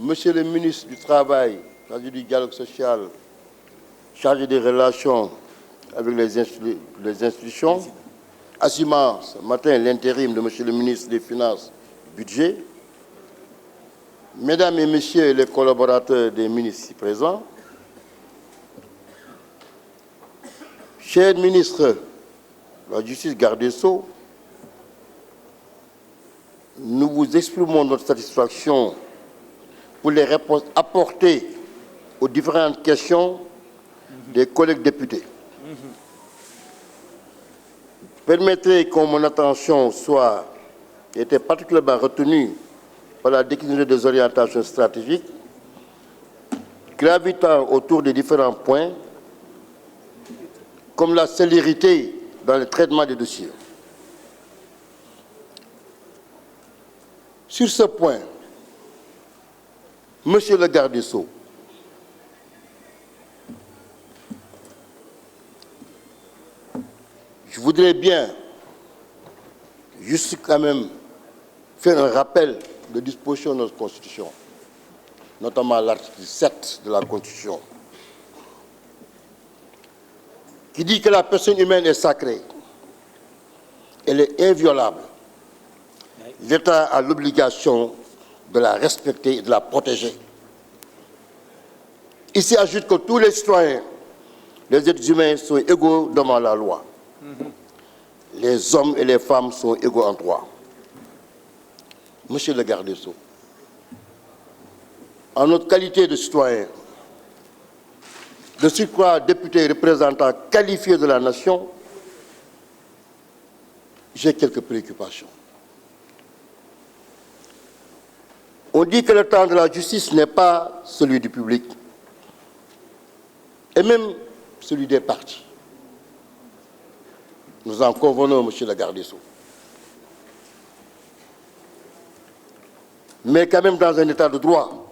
Monsieur le ministre du Travail, chargé du dialogue social, chargé des relations avec les institutions, assumant ce matin l'intérim de Monsieur le ministre des Finances et du Budget, Mesdames et Messieurs les collaborateurs des ministres ici présents, chers ministres de la Justice, garde des Sceaux, nous vous exprimons notre satisfaction pour les réponses apportées aux différentes questions des collègues députés. Permettez que mon attention soit été particulièrement retenue par la déclinaison des orientations stratégiques gravitant autour des différents points, comme la célérité dans le traitement des dossiers. Sur ce point, Monsieur le garde des Sceaux, je voudrais bien juste quand même faire un rappel de dispositions de notre Constitution, notamment l'article 7 de la Constitution, qui dit que la personne humaine est sacrée, elle est inviolable. L'État a l'obligation de la respecter et de la protéger. Ici ajoute que tous les citoyens, les êtres humains sont égaux devant la loi. Les hommes et les femmes sont égaux en droit. Monsieur le garde des Sceaux, en notre qualité de citoyen, de surcroît député et représentant qualifié de la nation, j'ai quelques préoccupations. On dit que le temps de la justice n'est pas celui du public, et même celui des partis. Nous en convenons, monsieur le garde des Sceaux. Mais quand même, dans un état de droit,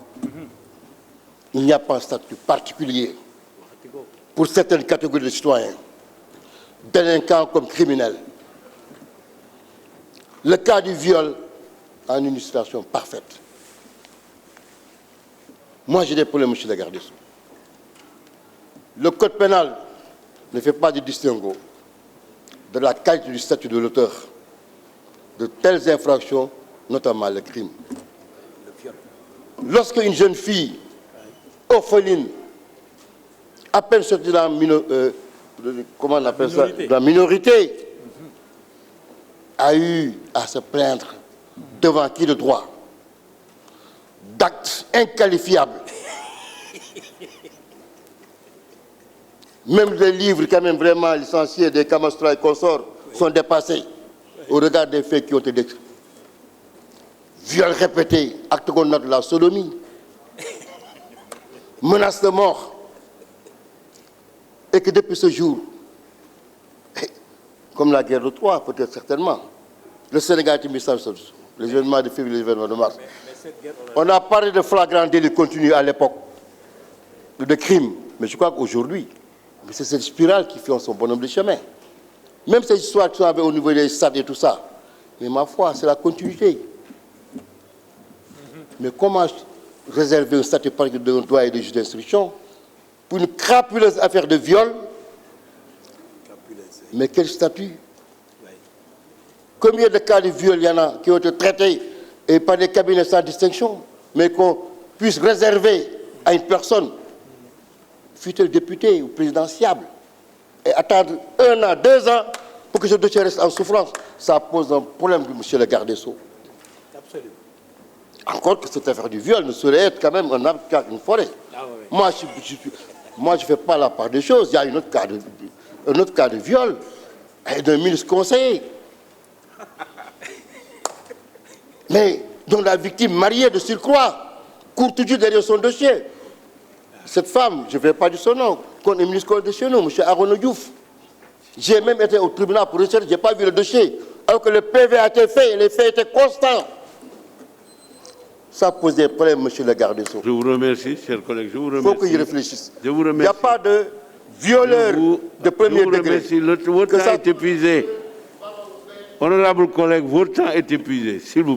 il n'y a pas un statut particulier pour certaines catégories de citoyens, délinquants comme criminels. Le cas du viol en une situation parfaite. Moi, j'ai des problèmes, monsieur le garde des Sceaux. Le code pénal ne fait pas de distinguo de la qualité du statut de l'auteur de telles infractions, notamment le crime. Lorsque une jeune fille orpheline, à peine sortie de la minorité, a eu à se plaindre devant qui de droit d'actes inqualifiables. Même les livres quand même vraiment licenciés des Camastra et consorts sont dépassés au regard des faits qui ont été décrits. Viol répété, acte qu'on note de la sodomie, menace de mort, et que depuis ce jour, comme la guerre de Troie, peut-être certainement, le Sénégal a été mis sans solution. Les événements de février, les événements de mars. On a parlé de flagrant délit continu à l'époque, de crimes, mais je crois qu'aujourd'hui, c'est cette spirale qui fait son bonhomme de chemin. Même ces histoires qui sont au niveau des stades et tout ça, mais ma foi, c'est la continuité. Mais comment réserver un statut d'un droit et de juge d'instruction pour une crapuleuse affaire de viol? Mais quel statut? Combien de cas de viol il y en a qui ont été traités et par des cabinets sans distinction, mais qu'on puisse réserver à une personne, fut-elle député ou présidentiable, et attendre 1 an, 2 ans pour que ce dossier reste en souffrance? Ça pose un problème, monsieur le garde des Sceaux. Absolument. Encore que cette affaire du viol ne saurait être quand même un arbre qui a une forêt. Ah, oui. Moi, je ne fais pas la part des choses. Il y a un autre cas de viol et d'un ministre conseiller. Mais dont la victime mariée de surcroît court toujours derrière son dossier. Cette femme, je ne vais pas dire son nom, qu'on est ministre de chez nous, M. Arono Diouf. J'ai même été au tribunal pour rechercher, je n'ai pas vu le dossier, alors que le PV a été fait et les faits étaient constants. Ça pose des problèmes, monsieur le garde des Sceaux. Je vous remercie, chers collègues. Je vous remercie. Il faut qu'ils réfléchissent. Je vous remercie. Il n'y a pas de violeur de premier degré. Votre temps est épuisé. Honorable collègue, votre temps est épuisé, s'il vous plaît.